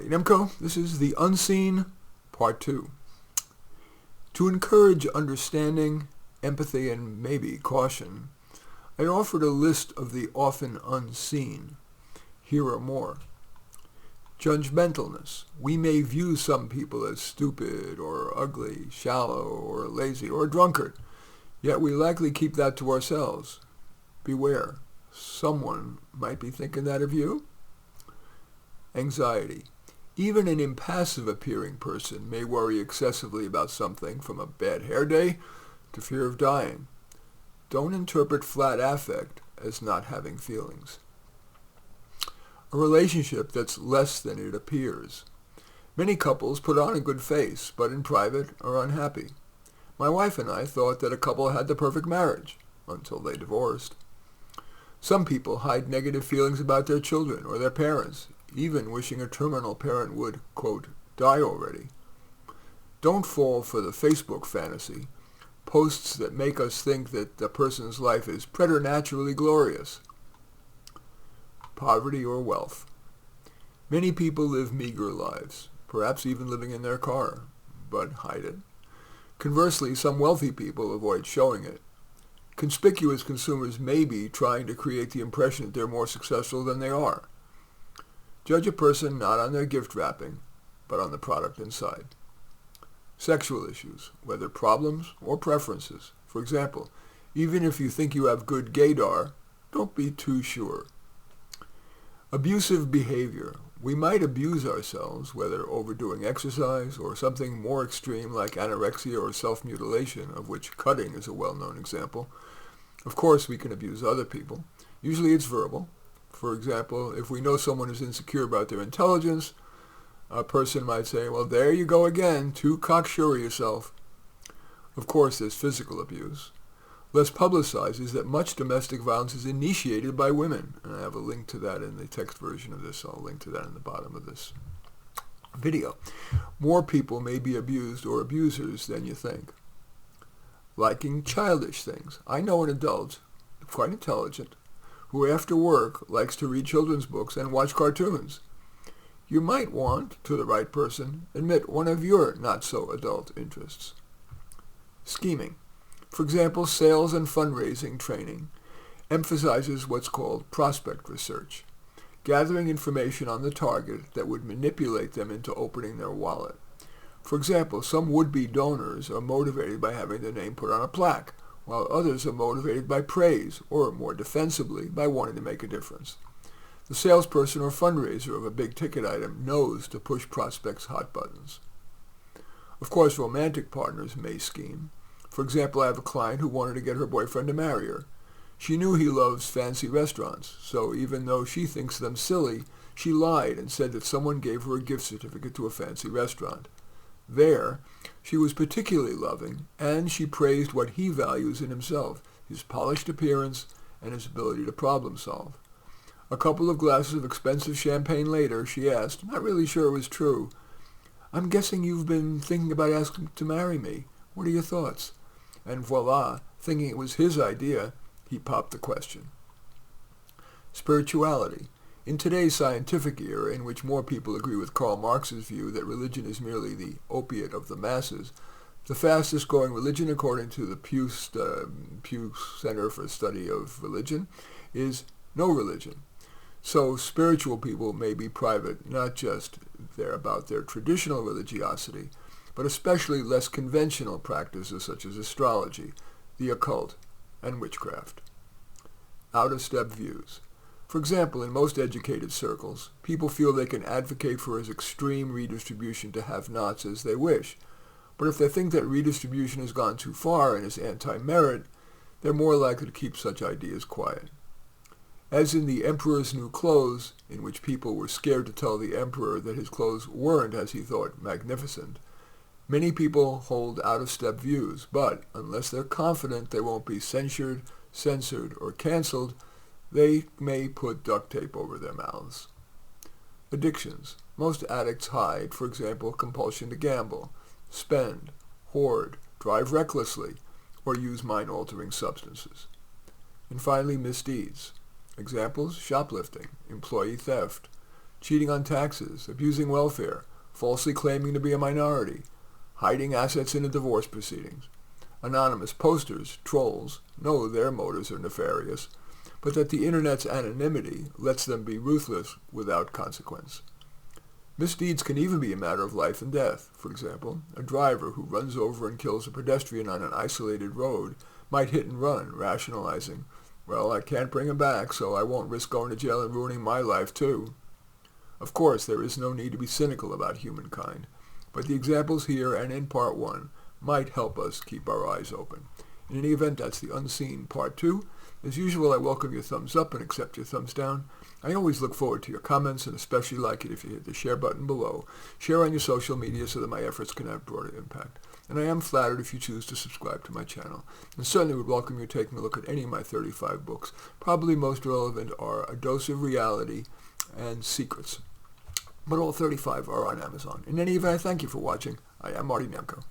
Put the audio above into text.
Nemco. This is The Unseen, Part 2. To encourage understanding, empathy, and maybe caution, I offered a list of the often unseen. Here are more. Judgmentalness. We may view some people as stupid or ugly, shallow or lazy or a drunkard, yet we likely keep that to ourselves. Beware. Someone might be thinking that of you. Anxiety. Even an impassive-appearing person may worry excessively about something, from a bad hair day to fear of dying. Don't interpret flat affect as not having feelings. A relationship that's less than it appears. Many couples put on a good face, but in private are unhappy. My wife and I thought that a couple had the perfect marriage, until they divorced. Some people hide negative feelings about their children or their parents, even wishing a terminal parent would, quote, die already. Don't fall for the Facebook fantasy, posts that make us think that the person's life is preternaturally glorious. Poverty or wealth. Many people live meager lives, perhaps even living in their car, but hide it. Conversely, some wealthy people avoid showing it. Conspicuous consumers may be trying to create the impression that they're more successful than they are. Judge a person not on their gift wrapping, but on the product inside. Sexual issues, whether problems or preferences. For example, even if you think you have good gaydar, don't be too sure. Abusive behavior. We might abuse ourselves, whether overdoing exercise or something more extreme like anorexia or self-mutilation, of which cutting is a well-known example. Of course, we can abuse other people. Usually it's verbal. For example, if we know someone is insecure about their intelligence, a person might say, well, there you go again, too cocksure of yourself. Of course, there's physical abuse. Less publicized is that much domestic violence is initiated by women. And I have a link to that in the text version of this. I'll link to that in the bottom of this video. More people may be abused or abusers than you think. Liking childish things. I know an adult, quite intelligent, who after work likes to read children's books and watch cartoons. You might want, to the right person, admit one of your not-so-adult interests. Scheming. For example, sales and fundraising training emphasizes what's called prospect research, gathering information on the target that would manipulate them into opening their wallet. For example, some would-be donors are motivated by having their name put on a plaque, while others are motivated by praise, or more defensively, by wanting to make a difference. The salesperson or fundraiser of a big-ticket item knows to push prospects' hot buttons. Of course, romantic partners may scheme. For example, I have a client who wanted to get her boyfriend to marry her. She knew he loves fancy restaurants, so even though she thinks them silly, she lied and said that someone gave her a gift certificate to a fancy restaurant. There, she was particularly loving, and she praised what he values in himself, his polished appearance and his ability to problem solve. A couple of glasses of expensive champagne later, she asked, not really sure it was true, I'm guessing you've been thinking about asking to marry me. What are your thoughts? And voila, thinking it was his idea, he popped the question. Spirituality. In today's scientific era, in which more people agree with Karl Marx's view that religion is merely the opiate of the masses, the fastest-growing religion, according to the Pew Center for Study of Religion, is no religion. So spiritual people may be private, not just about their traditional religiosity, but especially less conventional practices such as astrology, the occult, and witchcraft. Out-of-step views. For example, in most educated circles, people feel they can advocate for as extreme redistribution to have-nots as they wish. But if they think that redistribution has gone too far and is anti-merit, they're more likely to keep such ideas quiet. As in The Emperor's New Clothes, in which people were scared to tell the emperor that his clothes weren't, as he thought, magnificent, many people hold out-of-step views, but unless they're confident they won't be censured, censored, or canceled, they may put duct tape over their mouths. Addictions. Most addicts hide, for example, compulsion to gamble, spend, hoard, drive recklessly, or use mind-altering substances. And finally, misdeeds. Examples: shoplifting, employee theft, cheating on taxes, abusing welfare, falsely claiming to be a minority, hiding assets in a divorce proceedings. Anonymous posters, trolls, know their motives are nefarious, but that the Internet's anonymity lets them be ruthless without consequence. Misdeeds can even be a matter of life and death. For example, a driver who runs over and kills a pedestrian on an isolated road might hit and run, rationalizing, "Well, I can't bring him back, so I won't risk going to jail and ruining my life too." Of course, there is no need to be cynical about humankind, but the examples here and in Part 1 might help us keep our eyes open. In any event, that's the Unseen Part 2. As usual, I welcome your thumbs up and accept your thumbs down. I always look forward to your comments and especially like it if you hit the share button below. Share on your social media so that my efforts can have broader impact. And I am flattered if you choose to subscribe to my channel. And certainly would welcome you taking a look at any of my 35 books. Probably most relevant are A Dose of Reality and Secrets. But all 35 are on Amazon. In any event, I thank you for watching. I am Marty Nemko.